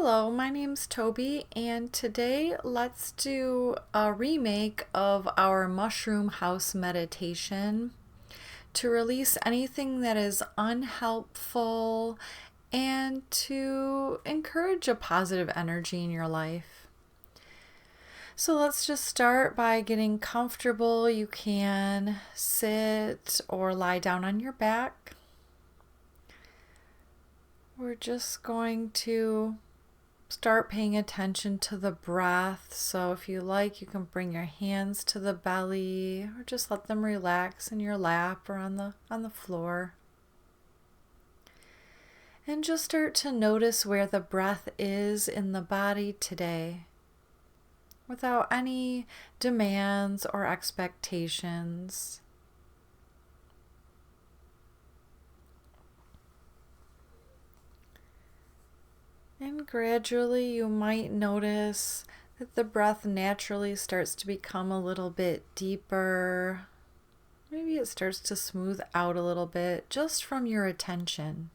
Hello, my name's Toby, and today let's do a remake of our mushroom house meditation to release anything that is unhelpful and to encourage a positive energy in your life. So let's just start by getting comfortable. You can sit or lie down on your back. We're just going to start paying attention to the breath. So if you like, you can bring your hands to the belly or just let them relax in your lap or on the floor. And just start to notice where the breath is in the body today without any demands or expectations. And gradually you might notice that the breath naturally starts to become a little bit deeper. Maybe it starts to smooth out a little bit just from your attention.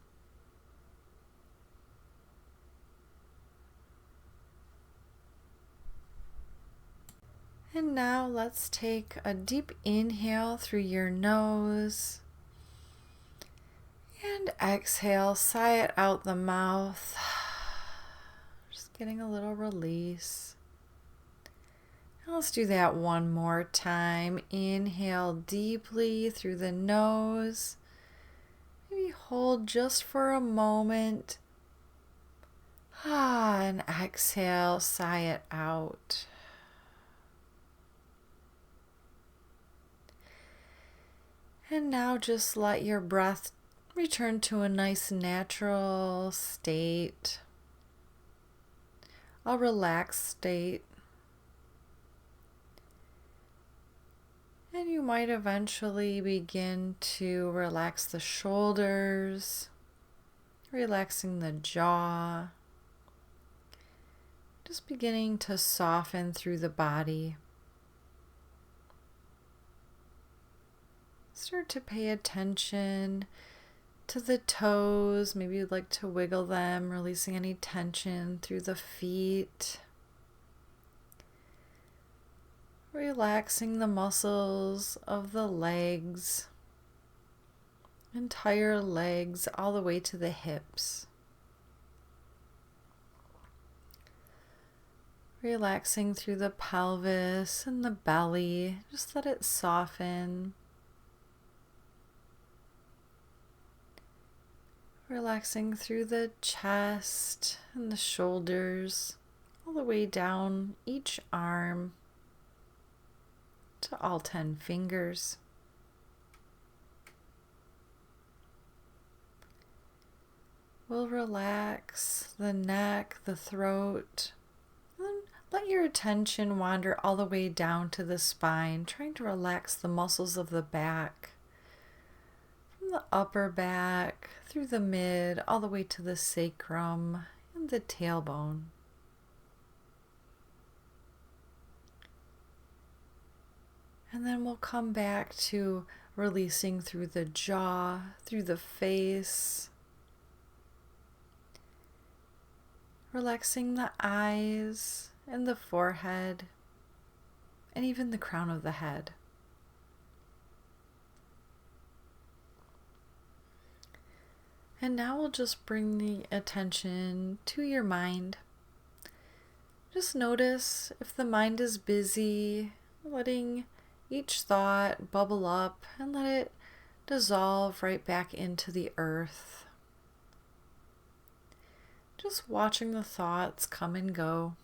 And now let's take a deep inhale through your nose and exhale, sigh it out the mouth. Just getting a little release. And let's do that one more time. Inhale deeply through the nose. Maybe hold just for a moment. And exhale, sigh it out. And now just let your breath return to a nice natural state, a relaxed state. And you might eventually begin to relax the shoulders, relaxing the jaw, just beginning to soften through the body. Start to pay attention to the toes. Maybe you'd like to wiggle them, releasing any tension through the feet. Relaxing the muscles of the legs, entire legs, all the way to the hips. Relaxing through the pelvis and the belly. Just let it soften. Relaxing through the chest and the shoulders, all the way down each arm to all 10 fingers. We'll relax the neck, the throat, and let your attention wander all the way down to the spine, trying to relax the muscles of the back. From the upper back, through the mid, all the way to the sacrum and the tailbone. And then we'll come back to releasing through the jaw, through the face, relaxing the eyes and the forehead, and even the crown of the head. And now we'll just bring the attention to your mind. Just notice if the mind is busy, letting each thought bubble up and let it dissolve right back into the earth. Just watching the thoughts come and go.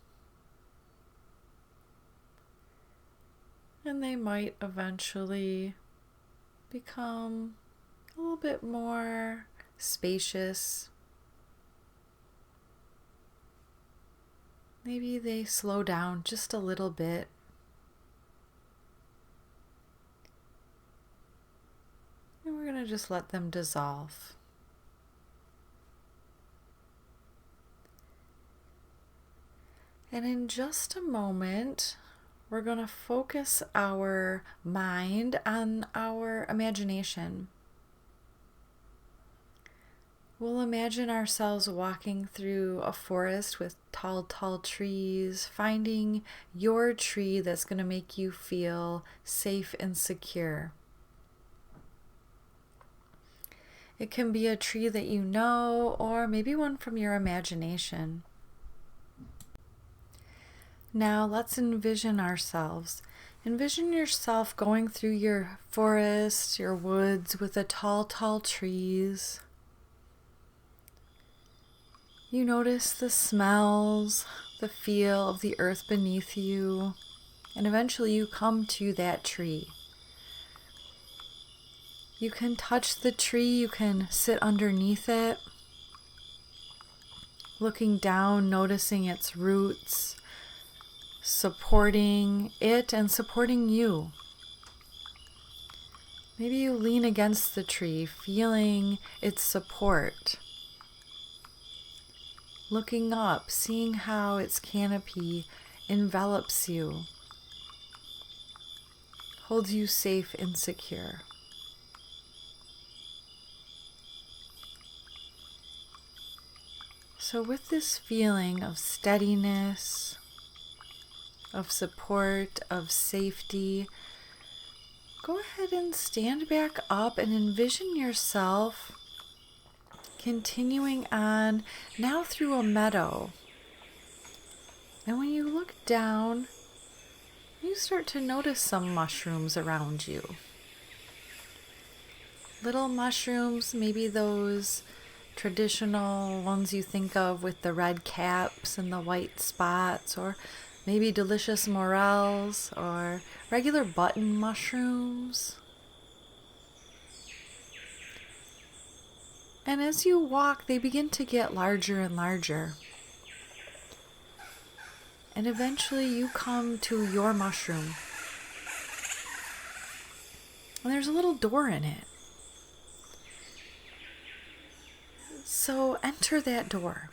And they might eventually become a little bit more spacious. Maybe they slow down just a little bit. And we're going to just let them dissolve. And in just a moment, we're going to focus our mind on our imagination. We'll imagine ourselves walking through a forest with tall, tall trees, finding your tree that's going to make you feel safe and secure. It can be a tree that you know, or maybe one from your imagination. Now let's envision ourselves. Envision yourself going through your forest, your woods with the tall, tall trees. You notice the smells, the feel of the earth beneath you, and eventually you come to that tree. You can touch the tree, you can sit underneath it, looking down, noticing its roots, supporting it and supporting you. Maybe you lean against the tree, feeling its support. Looking up, seeing how its canopy envelops you, holds you safe and secure. So with this feeling of steadiness, of support, of safety, go ahead and stand back up and envision yourself continuing on now through a meadow. And when you look down, you start to notice some mushrooms around you. Little mushrooms, maybe those traditional ones you think of with the red caps and the white spots, or maybe delicious morels or regular button mushrooms. And as you walk, they begin to get larger and larger. And eventually you come to your mushroom. And there's a little door in it. So enter that door.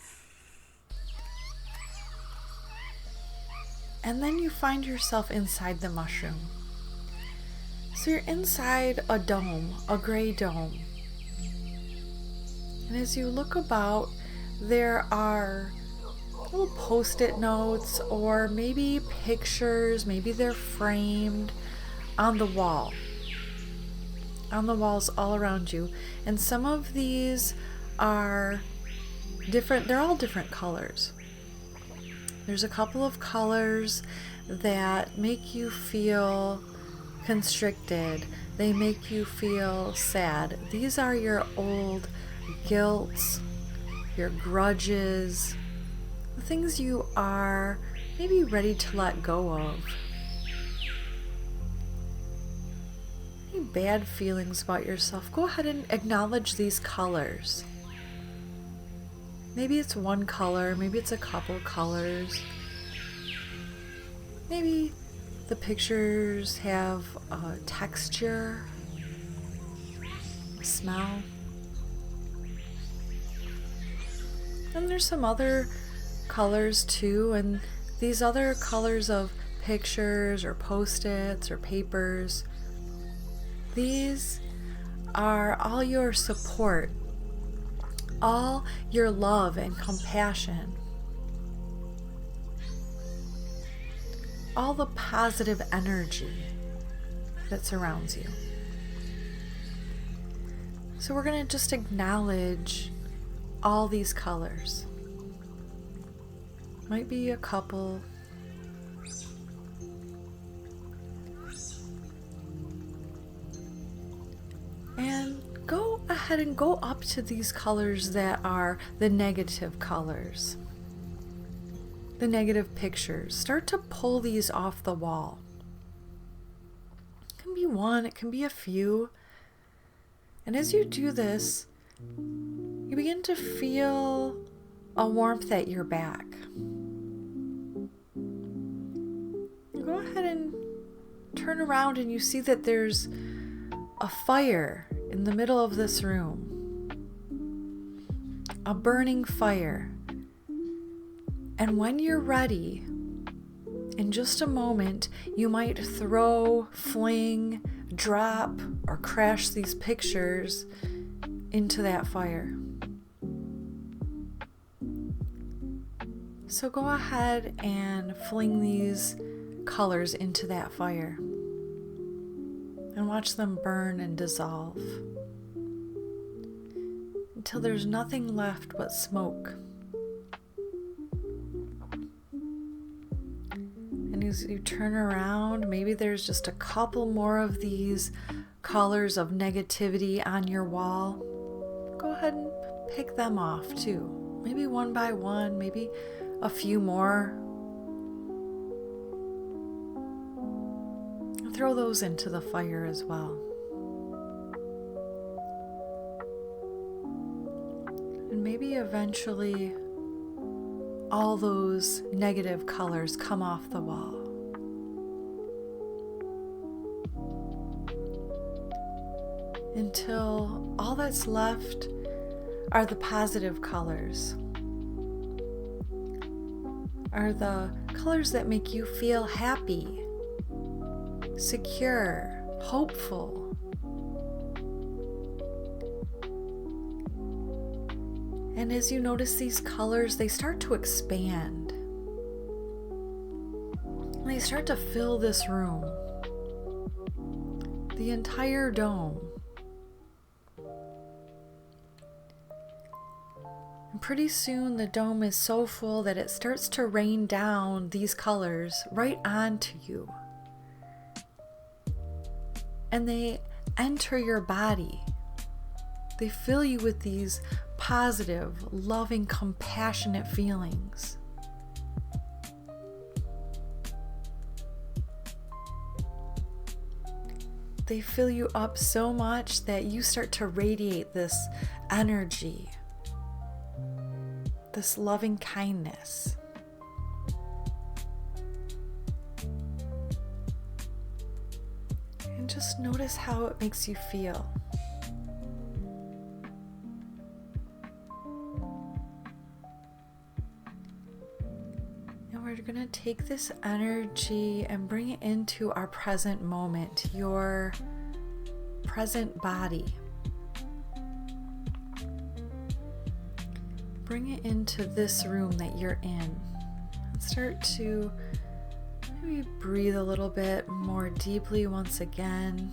And then you find yourself inside the mushroom. So you're inside a dome, a gray dome. And as you look about, there are little post-it notes or maybe pictures, maybe they're framed on the wall, on the walls all around you. And some of these are different, they're all different colors. There's a couple of colors that make you feel constricted. They make you feel sad. These are your old guilt, your grudges, the things you are maybe ready to let go of. Any bad feelings about yourself, go ahead and acknowledge these colors. Maybe it's one color, maybe it's a couple colors. Maybe the pictures have a texture, a smell. And there's some other colors too, and these other colors of pictures or post-its or papers, these are all your support, all your love and compassion, all the positive energy that surrounds you. So we're going to just acknowledge all these colors. Might be a couple. And go ahead and go up to these colors that are the negative colors, the negative pictures. Start to pull these off the wall. It can be one, it can be a few. And as you do this, you begin to feel a warmth at your back. Go ahead and turn around and you see that there's a fire in the middle of this room. A burning fire. And when you're ready, in just a moment, you might throw, fling, drop, or crash these pictures into that fire. So go ahead and fling these colors into that fire and watch them burn and dissolve until there's nothing left but smoke. And as you turn around, maybe there's just a couple more of these colors of negativity on your wall. Go ahead and pick them off too. Maybe one by one, maybe a few more. Throw those into the fire as well. And maybe eventually all those negative colors come off the wall. Until all that's left are the positive colors, are the colors that make you feel happy, secure, hopeful. And as you notice these colors, they start to expand. They start to fill this room, the entire dome. And pretty soon the dome is so full that it starts to rain down these colors right onto you. And they enter your body. They fill you with these positive, loving, compassionate feelings. They fill you up so much that you start to radiate this energy, this loving kindness. And just notice how it makes you feel. And we're going to take this energy and bring it into our present moment, your present body. Bring it into this room that you're in. And start to maybe breathe a little bit more deeply once again.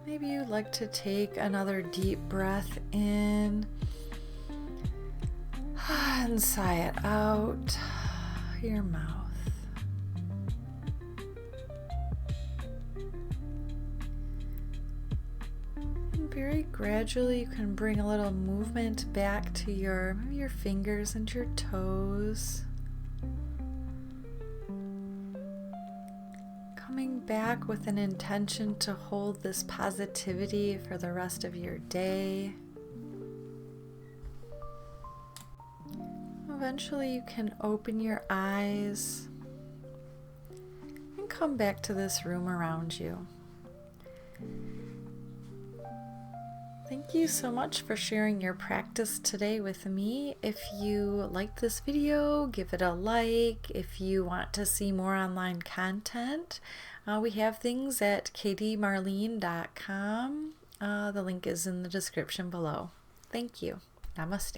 Maybe you'd like to take another deep breath in and sigh it out your mouth. Very gradually, you can bring a little movement back to your fingers and your toes. Coming back with an intention to hold this positivity for the rest of your day. Eventually, you can open your eyes and come back to this room around you. Thank you so much for sharing your practice today with me. If you liked this video, give it a like. If you want to see more online content, we have things at kdmarlene.com. The link is in the description below. Thank you. Namaste.